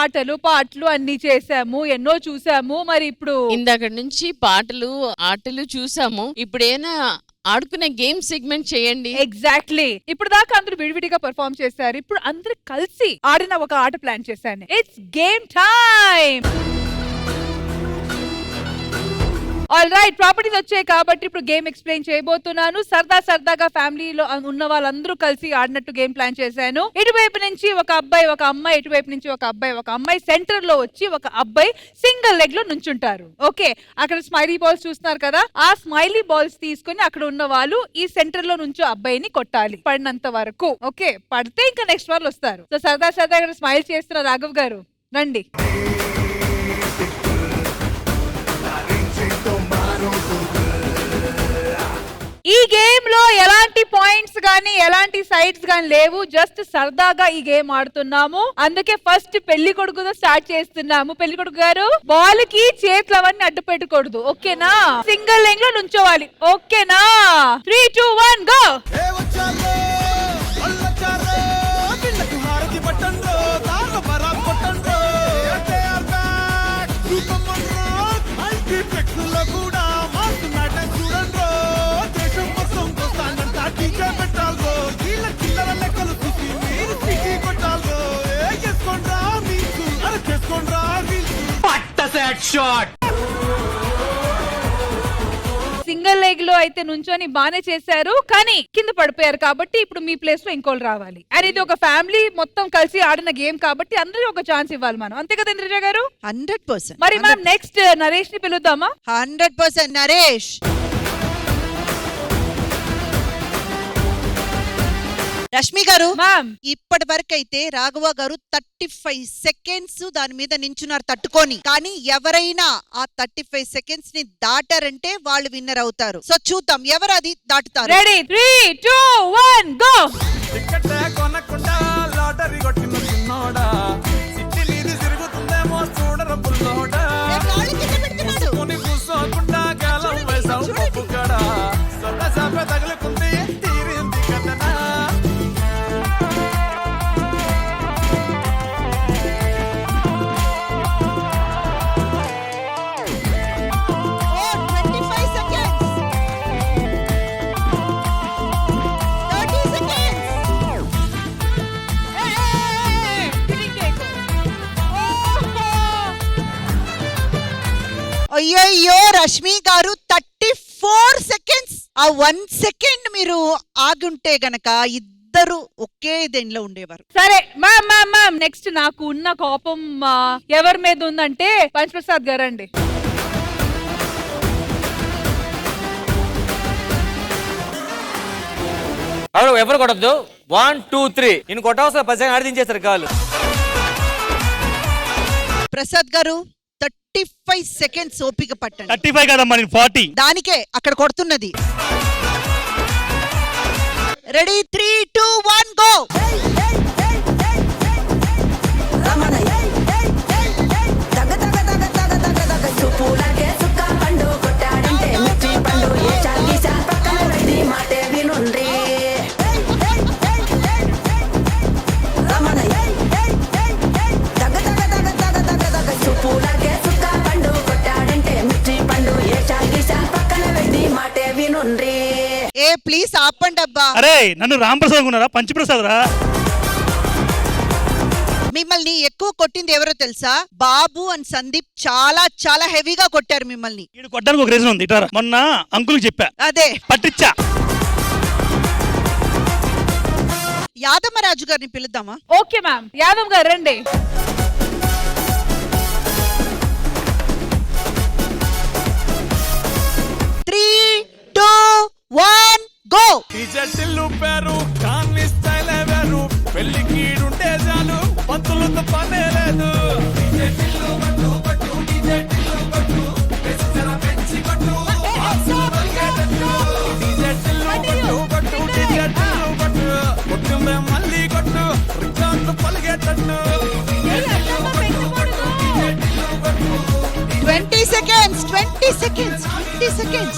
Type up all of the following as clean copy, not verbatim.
ఆటలు పాటలు అన్ని చేసాము, ఎన్నో చూసాము. మరి ఇప్పుడు ఇందాక నుంచి పాటలు ఆటలు చూసాము. ఇప్పుడేనా ఆడుకునే గేమ్ సెగ్మెంట్ చేయండి. ఎగ్జాక్ట్లీ. ఇప్పుడు దాకా అందరూ విడివిడిగా పర్ఫార్మ్ చేశారు. ఇప్పుడు అందరూ కలిసి ఆడిన ఒక ఆట ప్లాన్ చేశాను. It's game time. All right, properties వచ్చాయి కాబట్టి ఇప్పుడు గేమ్ ఎక్స్ప్లెయిన్ చేయబోతున్నాను. సరదాగా ఫ్యామిలీలో ఉన్న వాళ్ళందరూ కలిసి ఆడినట్టు గేమ్ ప్లాన్ చేశాను. ఇటువైపు నుంచి ఒక అబ్బాయి ఒక అమ్మాయి, ఇటువైపు నుంచి ఒక అబ్బాయి ఒక అమ్మాయి, సెంటర్ లో వచ్చి ఒక అబ్బాయి సింగిల్ లెగ్ లో నుంచుంటారు. ఓకే, అక్కడ స్మైలీ బాల్స్ చూస్తున్నారు కదా, ఆ స్మైలీ బాల్స్ తీసుకుని అక్కడ ఉన్న వాళ్ళు ఈ సెంటర్ లో నుంచి అబ్బాయిని కొట్టాలి పడినంత వరకు. ఓకే, పడితే ఇంకా నెక్స్ట్ వాళ్ళు వస్తారు. సో సరదాగా స్మైల్ చేస్తున్న రాఘవ్ గారు రండి. ఈ గేమ్ లో ఎలాంటి పాయింట్స్ గానీ ఎలాంటి సైడ్స్ గానీ లేవు. జస్ట్ సరదాగా ఈ గేమ్ ఆడుతున్నాము. అందుకే ఫస్ట్ పెళ్లి కొడుకుతో స్టార్ట్ చేస్తున్నాము. పెళ్లి కొడుకు గారు, బాల్ కి చేతులు అవన్నీ అడ్డు పెట్టకూడదు. ఓకేనా? సింగిల్ లైన్ లో నుంచోవాలి. ఓకేనా? 3, 2, 1 గో. సింగిల్ లెగ్ లో అయితే నుంచొని బానే చేశారు, కానీ కింద పడిపోయారు. కాబట్టి ఇప్పుడు మీ ప్లేస్ లో ఇంకోళ్ళు రావాలి. అండ్ ఇది ఒక ఫ్యామిలీ మొత్తం కలిసి ఆడిన గేమ్ కాబట్టి అందరూ ఒక ఛాన్స్ ఇవ్వాలి మనం. అంతే కదా ఇంద్రజ గారు? 100%. మరి మ్యామ్ నెక్స్ట్ నరేష్ ని పిలుద్దామా? 100% నరేష్. రష్మి గారు, ఇప్పటి వరకు అయితే రాఘవ గారు 35 సెకండ్స్ దాని మీద నించున్నారు తట్టుకొని. కానీ ఎవరైనా ఆ 35 సెకండ్స్ ని దాటారంటే వాళ్ళు విన్నర్ అవుతారు. సో చూద్దాం ఎవరు అది దాటుతారు. రెడీ? 3, 2, 1 గో. అయ్యో రష్మి గారు 34 సెకండ్స్. ఆ 1 సెకండ్ మీరు ఆగుంటే గనక ఇద్దరు ఒకే దేనిలో ఉండేవారు. సరే మ్యామ్ నెక్స్ట్ నాకు ఉన్న కోపం ఎవరి మీద ఉందంటే పంచప్రసాద్ గారు అండి. ఎవరు కొట్టద్దు. 1, 2, 3 నేను కొట్టవలసిన 10 సెకండ్ ఆడిదించేస్తారు కాలు. ప్రసాద్ గారు 35 సెకండ్స్ ఓపిక పట్టండి. 35 కదమ్మా, 40. దానికే అక్కడ కొడుతున్నది. రెడీ? 3, 2, 1 గో. ఏ ప్లీజ్ ఆపండి అబ్బా. అరే నన్ను రాంప్రసాద్ అనుకున్నారా? పంచప్రసాద్ రా. మిమ్మల్ని ఎక్కువ కొట్టింది ఎవరో తెలుసా? బాబు అండ్ సందీప్ చాలా హెవీగా కొట్టారు మిమ్మల్ని. ఇది కొట్టడానికి ఒక రీజన్ ఉంది. ఇటారా మొన్న అంకుల్ చెప్పా, అదే పట్టించా. యాదమ్మరాజు గారిని పిలుద్దామా? ఓకే మ్యామ్, యాదవ్ గారు రండి. పంతులతో పనే లేదు. మళ్ళీ కొట్టు పలిగేటట్టు. 20 seconds, 20 seconds, 20 seconds.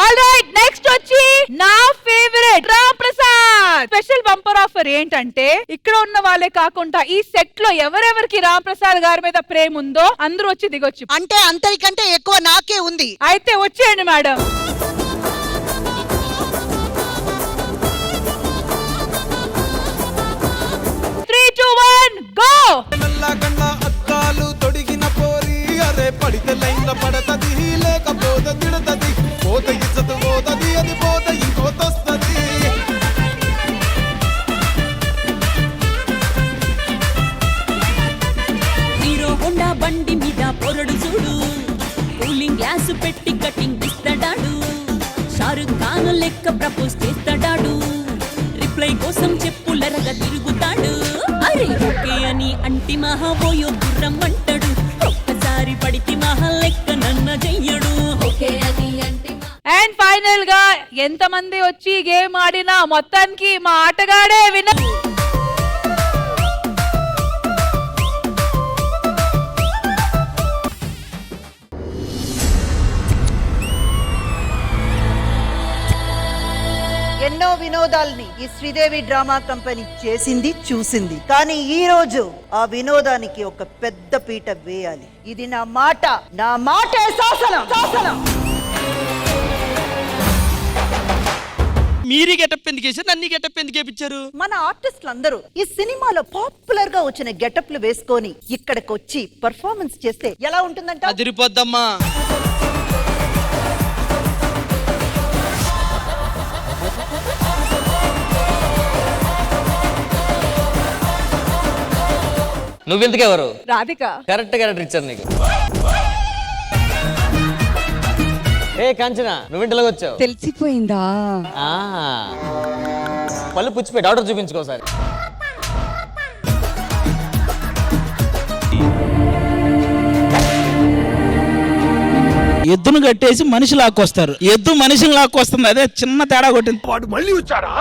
All right, next వచ్చి నా favourite Ram Prasad. Special bumper offer ఏంటంటే ఇక్కడ ఉన్న వాళ్ళే కాకుండా ఈ సెట్ లో ఎవరెవరికి రామ్ ప్రసాద్ గారి మీద ప్రేమ ఉందో అందరూ వచ్చి దిగొచ్చు. అంటే అంతరికంటే ఎక్కువ నాకే ఉంది. అయితే వచ్చేయండి మేడం. మెల్లగన్న అద్దాలు తొడిగిన పోరి అరే పడితే లైన్ల పడతది లేకపోతే తిడతది పోత ఇచ్చత పోతది అది పోత ఇంకోతొస్తది. హీరో హోండా బండి మీద పొరడు చూడు కూలింగ్ గ్లాస్ పెట్టి కటింగ్ ఇస్తాడాడు షారుఖ్ ఖాన్ లెక్క ప్రపోజ్ చేస్తాడాడు రిప్లై కోసం చెప్పులరగా తిరుగుతాడు అరే ఓకే అని అంటి మహాబోయో గుర్రం అంటాడు ఒక్కసారి పడితే మహా లెక్క నన్న చెయ్యడు ఓకే అని అంటి అండ్ ఫైనల్ గా ఎంత మంది వచ్చి గేమ్ ఆడినా మొత్తానికి మా ఆటగాడే విన. ఎన్నో వినోదాల్ని ఈ శ్రీదేవి డ్రామా కంపెనీ చేసింది చూసింది. కానీ ఈ రోజు ఆ వినోదానికి ఒక పెద్ద పీట వేయాలి. ఇది నా మాట, నా మాటే శాసనం. మీరీ గెటప్ ఎందుకు వేసారు, నన్ను గెటప్ ఎందుకు వేపించారు? మన ఆర్టిస్టులు అందరూ ఈ సినిమాలో పాపులర్ గా వచ్చిన గెటప్లు వేసుకొని ఇక్కడికి వచ్చి పర్ఫార్మెన్స్ చేస్తే ఎలా ఉంటుందంట? అదిరిపోద్దమ్మా. నువ్వెందుకెవరు? రాధిక కరెక్ట్ క్యారెక్టర్ ఇచ్చారు నీకు. ఏ కాంచన నువ్వింటిలోకి వచ్చావు తెలిసిపోయిందా? పళ్ళు పుచ్చిపోయి డాక్టర్ చూపించుకోసారి. ఎద్దును కట్టేసి మనిషి లాక్కొస్తారు, ఎద్దు మనిషిని లాక్కొస్తుంది. అదే చిన్న తేడా కొట్టింది. వాడు మళ్ళీ వచ్చాడా?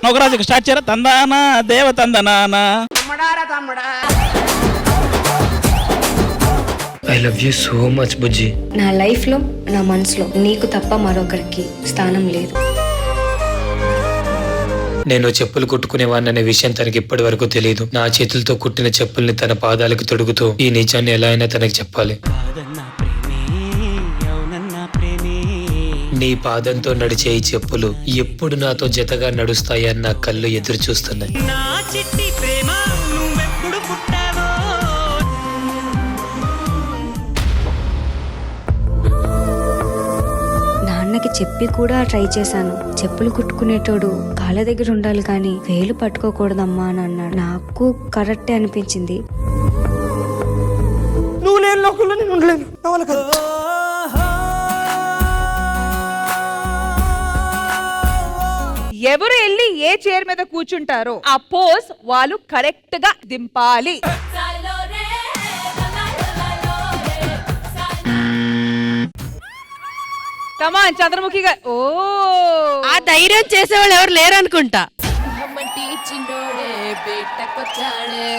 నొకరాజుకి స్టార్ట్ చేయరా. తందానా దేవ తందనానా. I love you so much బుజ్జి. నా లైఫ్ లో నా మనసులో నీకు తప్ప మరొకరికి స్థానం లేదు. నేను చెప్పులు కుట్టుకునేవాడిననే విషయం తనకి ఇప్పటి వరకు తెలియదు. నా చేతులతో కుట్టిన చెప్పుల్ని తన పాదాలకు తొడుగుతూ ఈ నిజాన్ని ఎలా అయినా తనకి చెప్పాలి. నీ పాదంతో నడిచే ఈ చెప్పులు ఎప్పుడు నాతో జతగా నడుస్తాయని నా కళ్ళు ఎదురు చూస్తున్నాయి. నాన్నకి చెప్పి కూడా ట్రై చేశాను. చెప్పులు కుట్టుకునేటోడు కాళ్ళ దగ్గర ఉండాలి కానీ వేలు పట్టుకోకూడదమ్మా అని అన్నాడు. నాకు కరెక్టే అనిపించింది. నువ్వు లేని లోకంలో నేను ఉండలేను. ఎవరు వెళ్ళి ఏ చైర్ మీద కూర్చుంటారో ఆ పోజ్ వాళ్ళు కరెక్ట్ గా దింపాలి. కమాన్ చంద్రముఖి గారు. ఓ ఆ ధైర్యం చేసేవాళ్ళు ఎవరు లేరు అనుకుంటా. చిన్నోడే బయటకొచ్చాడే